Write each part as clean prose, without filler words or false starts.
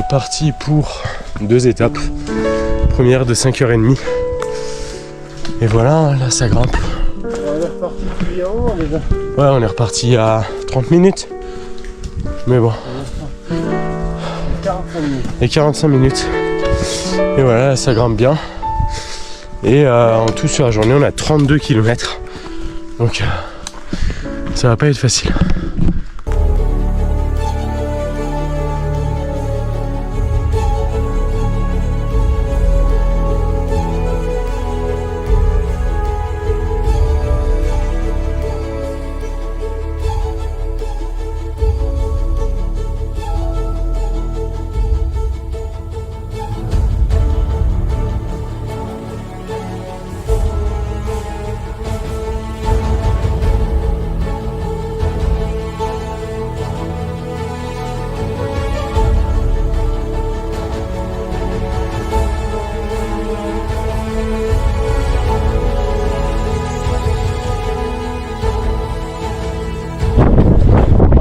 reparti pour 2 étapes. Première de 5h30. Et voilà, là ça grimpe. On est reparti depuis avant déjà. Ouais, on est reparti à 30 minutes. Mais bon. 45 minutes. Et 45 minutes. Et voilà, là, ça grimpe bien. Et en tout sur la journée, on a 32 km. Donc ça va pas être facile.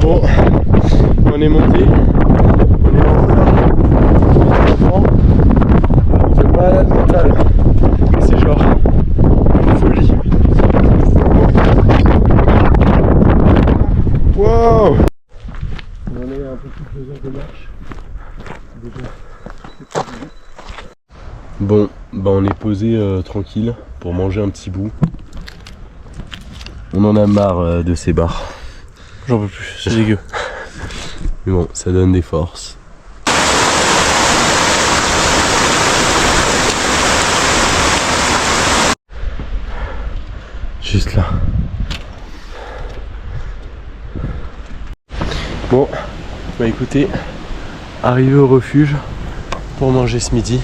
Bon, on est monté, on est en haut là, on fait malade mental, c'est genre une folie. Wow! On en est un peu plus de 2 heures de marche. Déjà. Bon, bah on est posé tranquille pour manger un petit bout. On en a marre de ces bars. J'en peux plus, c'est dégueu. Mais bon, ça donne des forces. Juste là. Bon, bah écoutez, arrivé au refuge pour manger ce midi.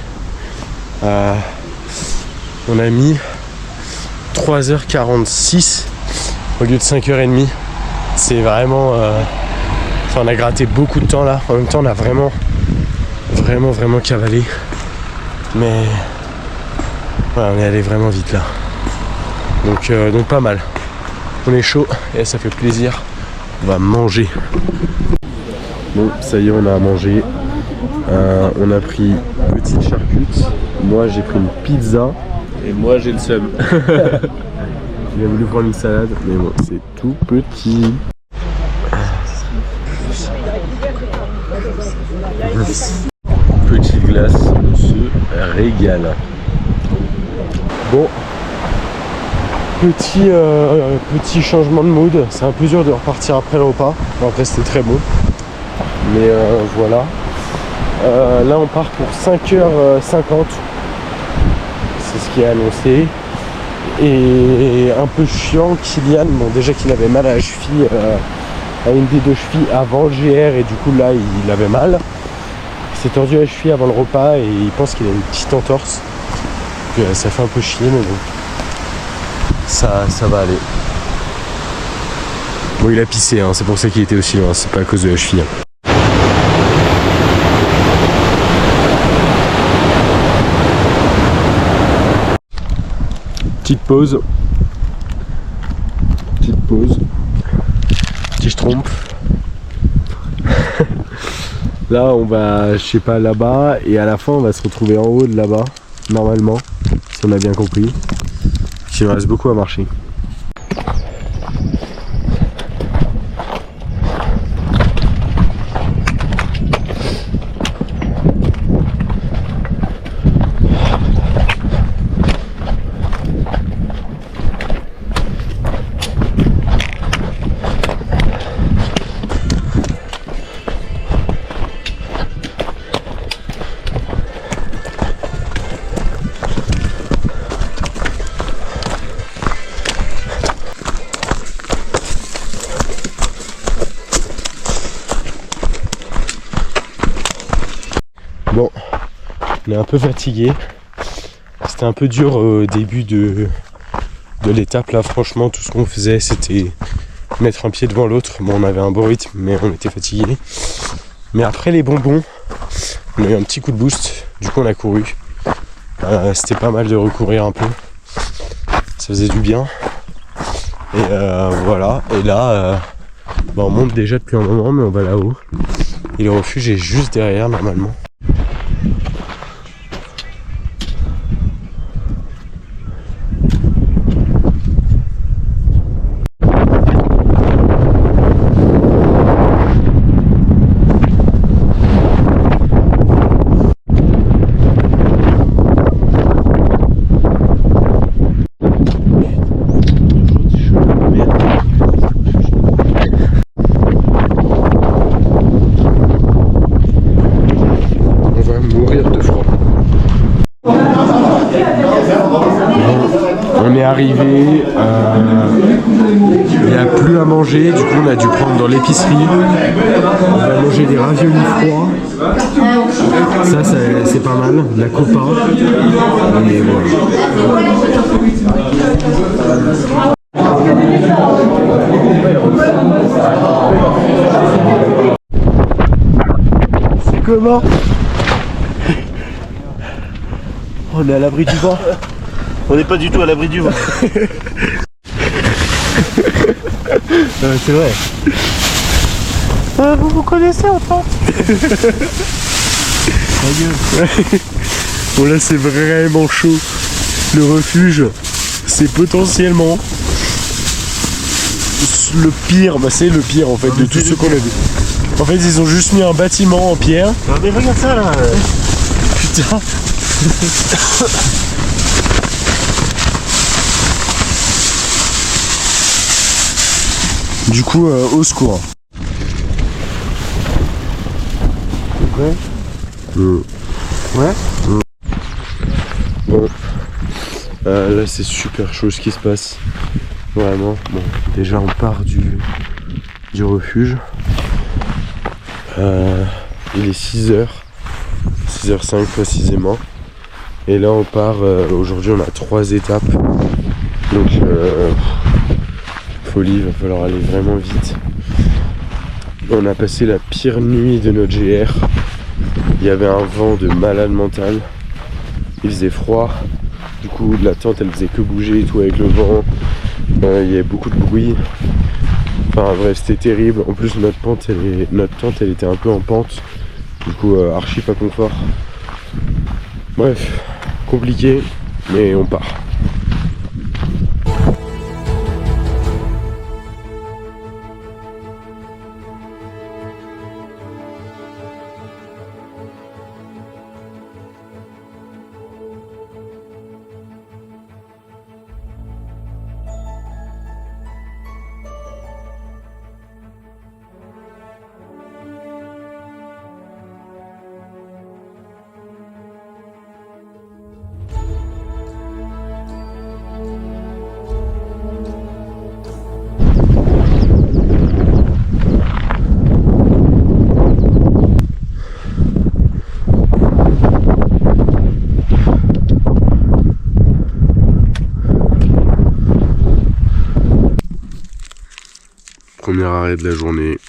On a mis 3h46 au lieu de 5h30. C'est vraiment... on a gratté beaucoup de temps là. En même temps, on a vraiment cavalé. Mais... voilà, on est allé vraiment vite là. Donc pas mal. On est chaud et ça fait plaisir. On va manger. Bon, ça y est, on a à manger. On a pris petite charcute. Moi, j'ai pris une pizza. Et moi j'ai le seum. Il a voulu prendre une salade, mais bon, c'est tout petit. Petite glace, on se régale. Bon, petit changement de mood. C'est un peu dur de repartir après le repas. Bon, après, c'était très beau. Mais voilà. Là, on part pour 5h50. C'est ce qui est annoncé. Et un peu chiant, Kylian, bon déjà qu'il avait mal à la cheville, à une des 2 chevilles avant le GR, et du coup là il avait mal. Il s'est tordu la cheville avant le repas et il pense qu'il a une petite entorse. Donc, ça fait un peu chier, mais bon, ça va aller. Bon, il a pissé, hein, c'est pour ça qu'il était aussi loin, c'est pas à cause de la cheville. Petite pause. Petit trompe. Là on va, je sais pas, là-bas, et à la fin on va se retrouver en haut de là-bas, normalement, si on a bien compris. Il nous reste beaucoup à marcher. Bon, on est un peu fatigué. C'était un peu dur au début de l'étape là, franchement tout ce qu'on faisait c'était mettre un pied devant l'autre. Bon, on avait un bon rythme mais on était fatigué. Mais après les bonbons, on a eu un petit coup de boost, du coup on a couru. C'était pas mal de recourir un peu, ça faisait du bien. Et voilà, et là on monte déjà depuis un moment mais on va là-haut. Et le refuge est juste derrière normalement. plus à manger, du coup on a dû prendre dans l'épicerie. On va manger des raviolis froids. Ça c'est pas mal, de la copa. Et voilà. C'est comment? On est à l'abri du vent. On n'est pas du tout à l'abri du vent. C'est vrai. Vous vous connaissez en France? Bon là c'est vraiment chaud. Le refuge, c'est potentiellement le pire, bah c'est le pire en fait de tout ce qu'on a vu. En fait ils ont juste mis un bâtiment en pierre. Non mais regarde ça là. Putain. Du coup au secours. Ouais. Ouais. Bon. Là c'est super chaud ce qui se passe. Vraiment. Bon, déjà on part du refuge. Il est 6h. 6h05 précisément. Et là on part. Aujourd'hui on a 3 étapes. Donc folie, il va falloir aller vraiment vite. On a passé la pire nuit de notre GR. Il y avait un vent de malade mental. Il faisait froid. Du coup la tente elle faisait que bouger et tout avec le vent. Il y avait beaucoup de bruit. Enfin bref c'était terrible. En plus notre tente elle était un peu en pente. Du coup archi pas confort. Bref, compliqué, mais on part. Premier arrêt de la journée,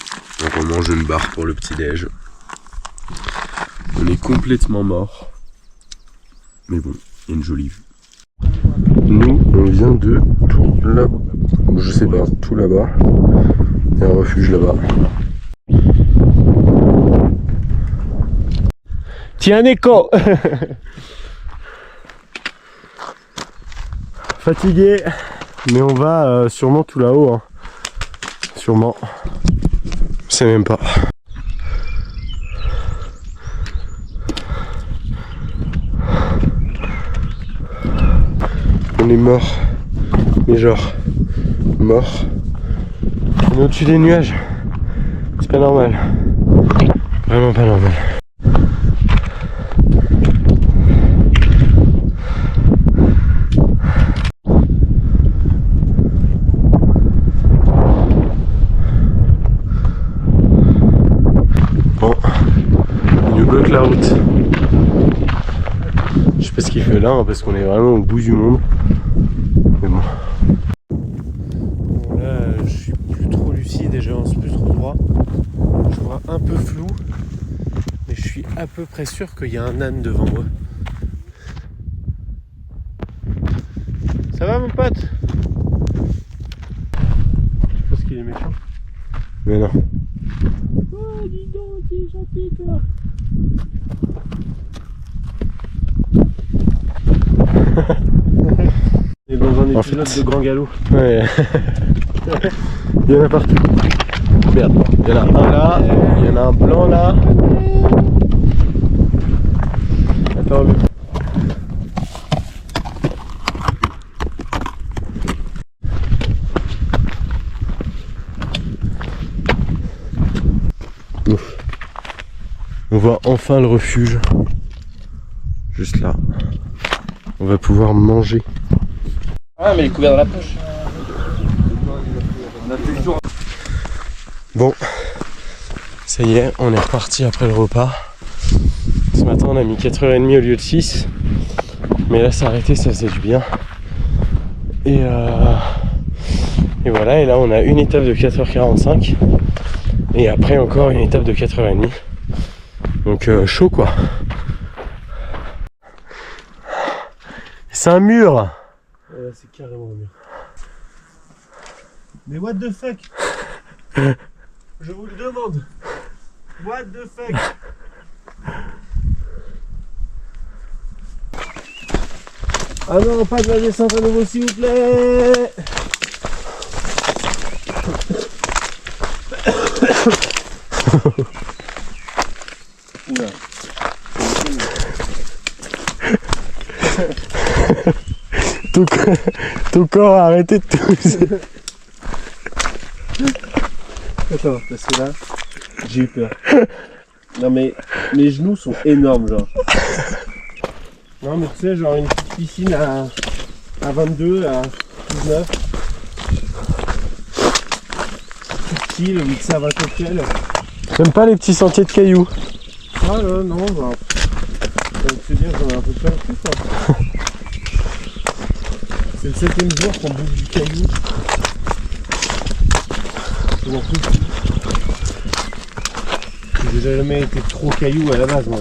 on remange une barre pour le petit-déj. On est complètement mort. Mais bon, il y a une jolie vue. Nous, on vient de tout là, je sais pas, tout là-bas. Il y a un refuge là-bas. Tiens Nico. Fatigué, mais on va sûrement tout là-haut. Hein. Sûrement. Je sais même pas. On est mort. Mais genre mort. On est au-dessus des nuages. C'est pas normal. Vraiment pas normal. Bon, il nous bloque la route. Je sais pas ce qu'il fait là, hein, parce qu'on est vraiment au bout du monde. Mais bon. Bon là, je suis plus trop lucide et j'avance plus trop droit. Je vois un peu flou, mais je suis à peu près sûr qu'il y a un âne devant moi. Ça va mon pote? Je pense qu'il est méchant. Mais non. Oh dis donc, t'es gentil toi. Et dans un épisode de Grand Galop. Ouais. Il y en a partout. Merde. Il y en a un là. Il y en a un blanc là. Attends. Ouf. On voit enfin le refuge. Juste là. On va pouvoir manger. Ah mais il est couvert dans la poche. Bon, ça y est, on est reparti après le repas. Ce matin on a mis 4h30 au lieu de 6. Mais là, s'arrêter, ça faisait du bien. Et voilà, et là on a une étape de 4h45. Et après encore une étape de 4h30. Donc chaud quoi. C'est un mur. Ouais, là, c'est carrément un mur. Mais what the fuck? Je vous le demande. What the fuck? Ah non, pas de la descente à nouveau s'il vous plaît. Oula. Ton corps a arrêté de tousser. Attends, parce que là, j'ai eu peur. Non mais, mes genoux sont énormes genre. Non mais tu sais, genre une petite piscine à 22, à 19. Tout petit, le mix à 20 cocktails. J'aime pas les petits sentiers de cailloux. Ah non, bah... Ça veut dire j'en ai un peu peur tout ça. C'est le 7ème jour qu'on bouffe du caillou. Je m'en fous. J'ai jamais été trop caillou à la base moi.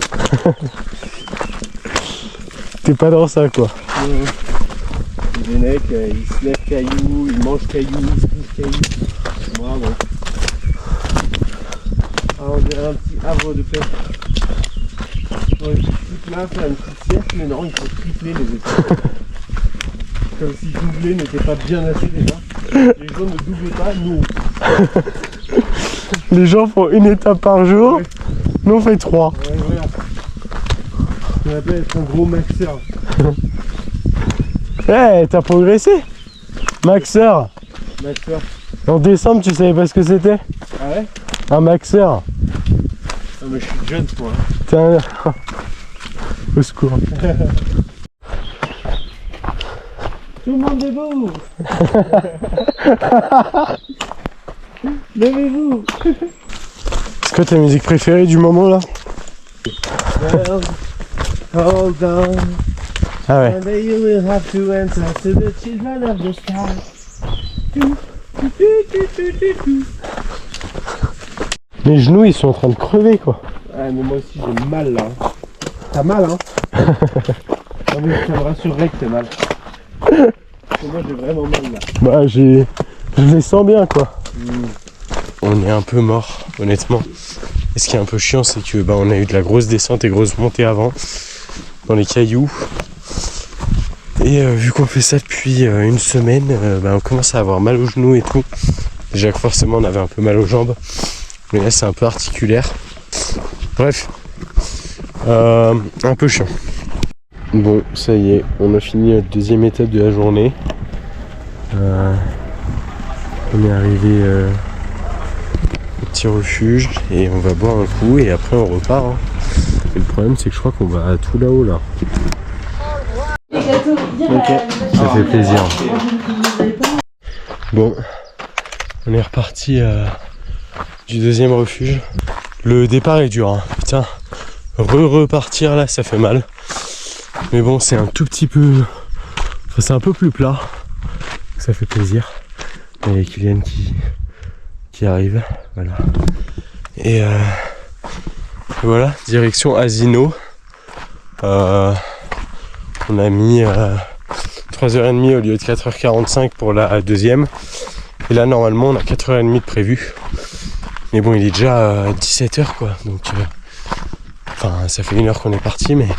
T'es pas dans ça quoi. Les mecs, ils se lèvent caillou, ils mangent caillou, ils se couchent caillou. Moi bon. Ah, on dirait un petit havre de paix. Ouais, tout là, faire une petite sieste, mais non, il faut tripler les étapes. Comme si doubler n'était pas bien assez déjà. Les gens ne doublent pas, nous. Les gens font une étape par jour, Ouais. nous on fait 3. Ouais, voilà. On appelle être un gros maxeur. Eh, t'as progressé, maxeur. Maxeur. En décembre, tu savais pas ce que c'était? Ah ouais? Un maxeur. Non mais je suis jeune moi. T'es un... Au secours. Tout le monde debout. Levez-vous. C'est quoi ta musique préférée du moment là? Hold on. Ah ouais. And then you will have to answer to the children of the sky. Mes genoux ils sont en train de crever quoi. Ah mais moi aussi j'ai mal là. T'as mal hein? Non mais ça me rassurerait que t'as mal. Parce que moi j'ai vraiment mal là. Bah je les sens bien quoi. On est un peu mort honnêtement. Et ce qui est un peu chiant c'est que bah, on a eu de la grosse descente et grosse montée avant. Dans les cailloux. Et vu qu'on fait ça depuis une semaine, bah, on commence à avoir mal aux genoux et tout. Déjà que forcément on avait un peu mal aux jambes. Mais là c'est un peu articulaire. Bref. Un peu chiant. Bon, ça y est, on a fini notre deuxième étape de la journée. On est arrivé au petit refuge et on va boire un coup et après on repart. Hein. Et le problème c'est que je crois qu'on va tout là-haut là. Ok, ça fait plaisir. Bon, on est reparti du deuxième refuge. Le départ est dur, hein. Putain, repartir là ça fait mal. Mais bon, c'est un tout petit peu... Enfin, c'est un peu plus plat. Ça fait plaisir. Et Kylian qui arrive, voilà. Et voilà, direction Asino. On a mis 3h30 au lieu de 4h45 pour la deuxième. Et là, normalement, on a 4h30 de prévu. Mais bon, il est déjà 17h, quoi. Donc, enfin, ça fait 1 heure qu'on est parti, mais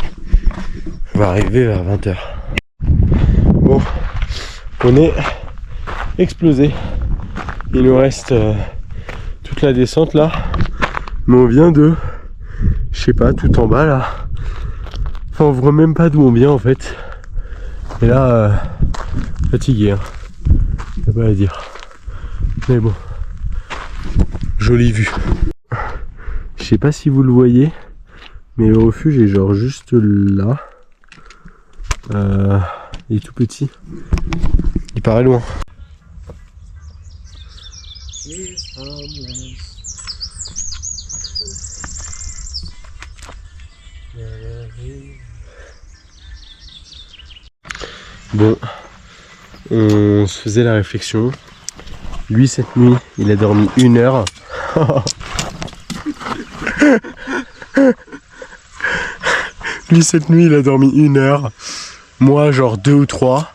on va arriver vers 20h. Bon, on est explosé. Il nous reste toute la descente là. Mais on vient de, je sais pas, tout en bas là. Enfin, on voit même pas d'où on vient en fait. Et là, fatigué, hein. Y'a pas à dire. Mais bon, jolie vue. Je sais pas si vous le voyez, mais le refuge est genre juste là. Il est tout petit. Il paraît loin. Bon, on se faisait la réflexion. Lui, cette nuit, il a dormi 1 heure. Lui, cette nuit, il a dormi 1 heure. Moi, genre 2 ou 3.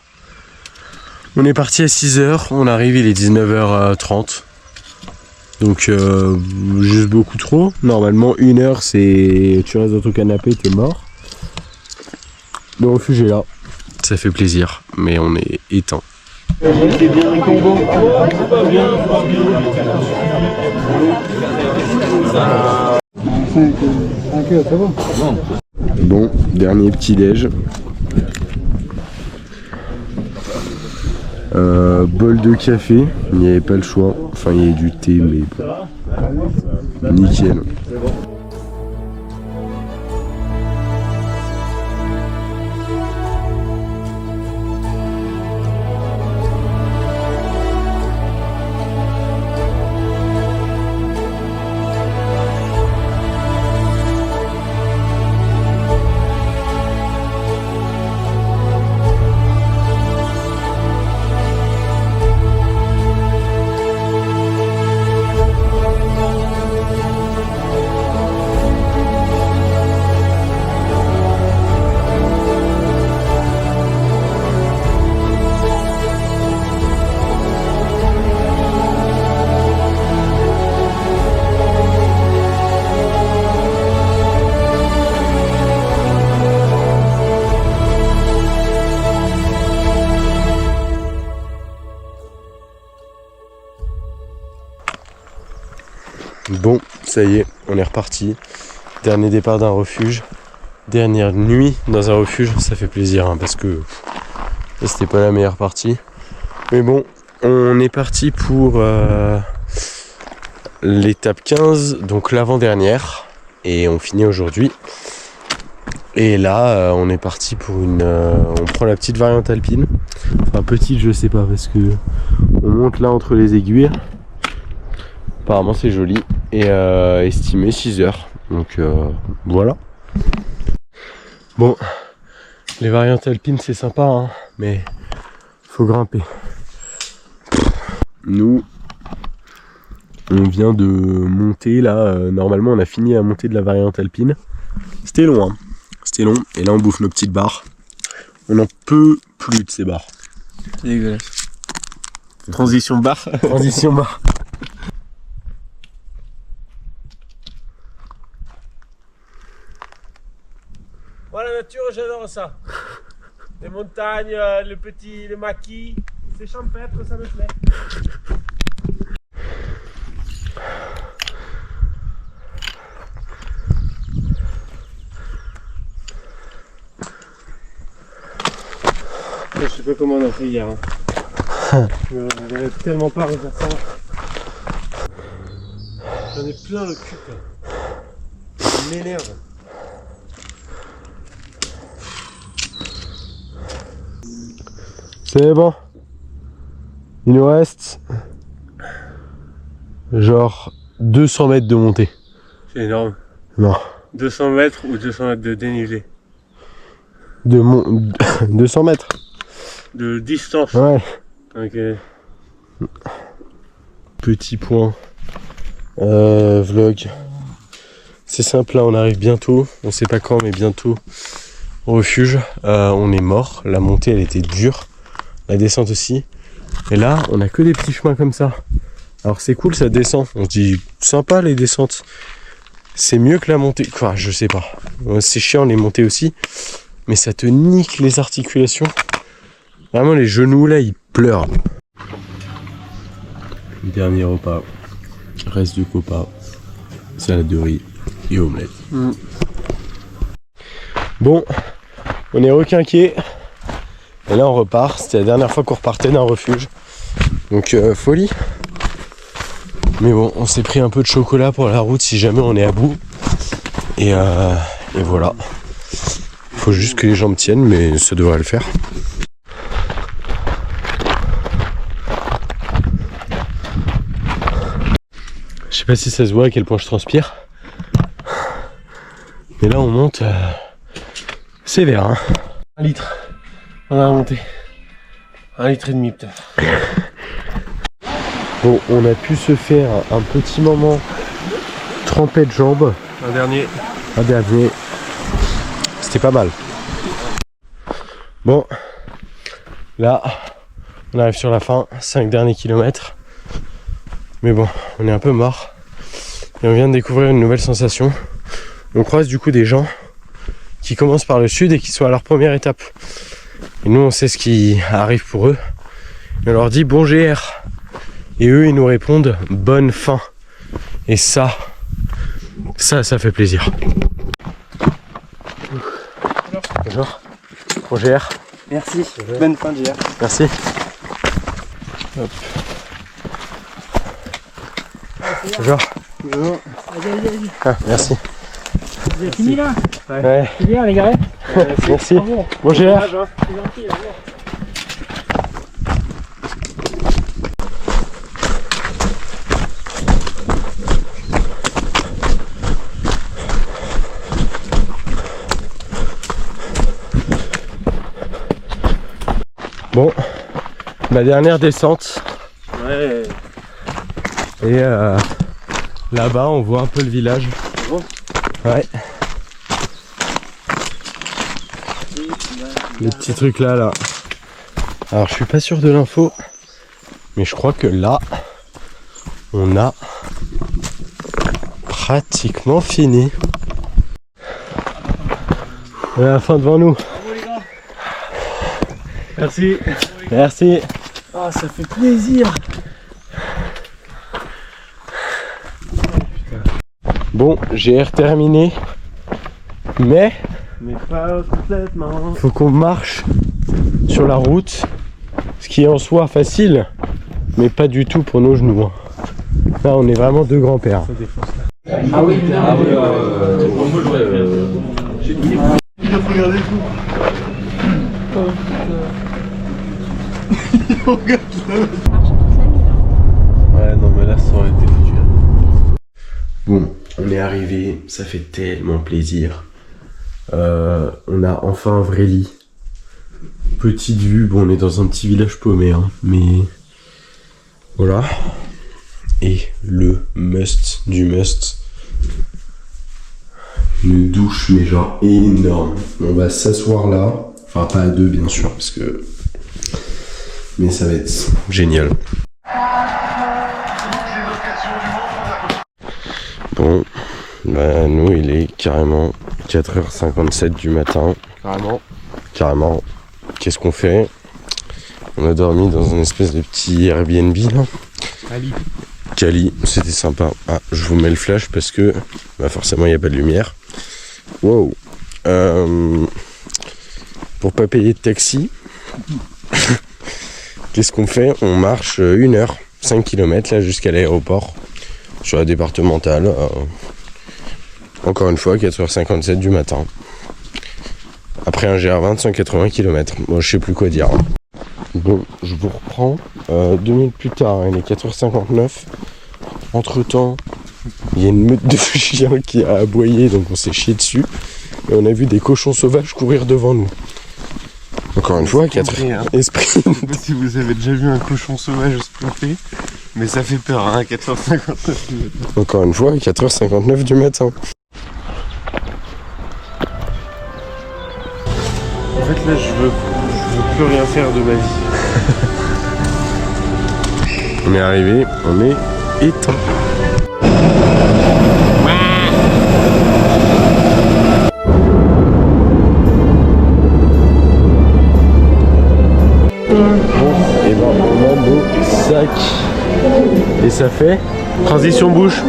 On est parti à 6h. On arrive, il est 19h30. Donc, juste beaucoup trop. Normalement, 1 heure, c'est... Tu restes dans ton canapé, t'es mort. Le refuge est là. Ça fait plaisir, mais on est éteint. Bon, dernier petit déj. Bol de café, il n'y avait pas le choix. Enfin, il y avait du thé, mais bon. Nickel. Bon, ça y est, on est reparti. Dernier départ d'un refuge. Dernière nuit dans un refuge, ça fait plaisir hein, parce que c'était pas la meilleure partie. Mais bon, on est parti pour l'étape 15, donc l'avant-dernière. Et on finit aujourd'hui. Et là, on est parti pour une... on prend la petite variante alpine. Enfin, petite, je sais pas, parce que on monte là entre les aiguilles. Apparemment c'est joli et estimé 6 heures, donc voilà. Bon, les variantes alpines c'est sympa hein, mais faut grimper. Nous, on vient de monter là, normalement on a fini la montée de la variante alpine. C'était long hein, c'était long et là on bouffe nos petites barres. On n'en peut plus de ces barres. C'est dégueulasse. Transition barre. Transition barre. Voilà la nature, j'adore ça. Les montagnes, le maquis, c'est champêtre, ça me plaît. Je sais pas comment on a fait hier. Hein. J'avais tellement peur de faire ça. J'en ai plein le cul. Quoi. Ça m'énerve. C'est bon. Il nous reste genre 200 mètres de montée. C'est énorme. Non. 200 mètres ou 200 mètres de dénivelé? 200 mètres. De distance. Ouais. Ok. Petit point. Vlog. C'est simple, là on arrive bientôt. On sait pas quand, mais bientôt au refuge. On est mort. La montée elle était dure. La descente aussi. Et là, on a que des petits chemins comme ça. Alors c'est cool, ça descend. On se dit, sympa les descentes. C'est mieux que la montée. Quoi, je sais pas. C'est chiant les montées aussi. Mais ça te nique les articulations. Vraiment, les genoux là, ils pleurent. Dernier repas. Reste de copa. Salade de riz et omelette. Bon, on est requinqué. Et là on repart, c'était la dernière fois qu'on repartait d'un refuge. Donc folie. Mais bon, on s'est pris un peu de chocolat pour la route si jamais on est à bout. Et voilà. Faut juste que les jambes tiennent, mais ça devrait le faire. sais pas si ça se voit à quel point je transpire. Mais là on monte sévère hein. 1 litre. On a remonté. 1 litre et demi peut-être. Bon, on a pu se faire un petit moment trempé de jambes. Un dernier. C'était pas mal. Bon, là, on arrive sur la fin, 5 derniers kilomètres. Mais bon, on est un peu mort. Et on vient de découvrir une nouvelle sensation. On croise du coup des gens qui commencent par le sud et qui sont à leur première étape. Et nous, on sait ce qui arrive pour eux. Et on leur dit bon GR. Et eux, ils nous répondent bonne fin. Et ça fait plaisir. Bonjour. Bon GR. Merci. Bonne fin de GR. Merci. Hop. Bonjour. Bonjour. Ah, merci. Vous avez fini là? Ouais. C'est bien les gars. Merci. Bravo. Bon GR. C'est gentil, bravo. Bon, ma dernière descente. Ouais. Et là-bas, on voit un peu le village. Bon. Ouais. Les petits trucs là. Alors, je suis pas sûr de l'info, mais je crois que là, on a pratiquement fini. On a la fin devant nous. Merci. Merci. Ah, ça fait plaisir. Bon, GR terminé. Mais Mais pas complètement. faut qu'on marche sur la route. Ce qui est en soi facile, mais pas du tout pour nos genoux. Hein. Là, on est vraiment deux grands-pères. Ah oui, Il a regardé tout. Ouais, non, mais là, ça aurait été foutu. Bon, on est arrivé, ça fait tellement plaisir. On a enfin un vrai lit. Petite vue, bon, on est dans un petit village paumé, hein, mais voilà. Et le must du must. Une douche, mais genre énorme. On va s'asseoir là. Enfin, pas à deux, bien sûr, parce que. Mais ça va être génial. Bon, bah nous il est carrément 4h57 du matin. Carrément. Qu'est-ce qu'on fait? On a dormi dans un espèce de petit Airbnb là. Cali, c'était sympa. Ah, je vous mets le flash parce que bah forcément il n'y a pas de lumière. Wow. Pour pas payer de taxi, qu'est-ce qu'on fait? On marche 1 heure, 5 km là jusqu'à l'aéroport sur la départementale. Encore une fois, 4h57 du matin. Après un GR20 180 km. Moi, je sais plus quoi dire. Bon, je vous reprends 2 minutes plus tard. Il est 4h59. Entre temps, il y a une meute de chiens qui a aboyé, donc on s'est chié dessus. Et on a vu des cochons sauvages courir devant nous. Encore une fois, 4 esprits. Je sais pas si vous avez déjà vu un cochon sauvage sprinter, mais ça fait peur, hein, à 4h59 du matin. Encore une fois, 4h59 du matin. En fait, là, je veux plus rien faire de ma vie. On est arrivé, on est éteint. Bon, et ben on a nos sacs. Et ça fait Transition bouche.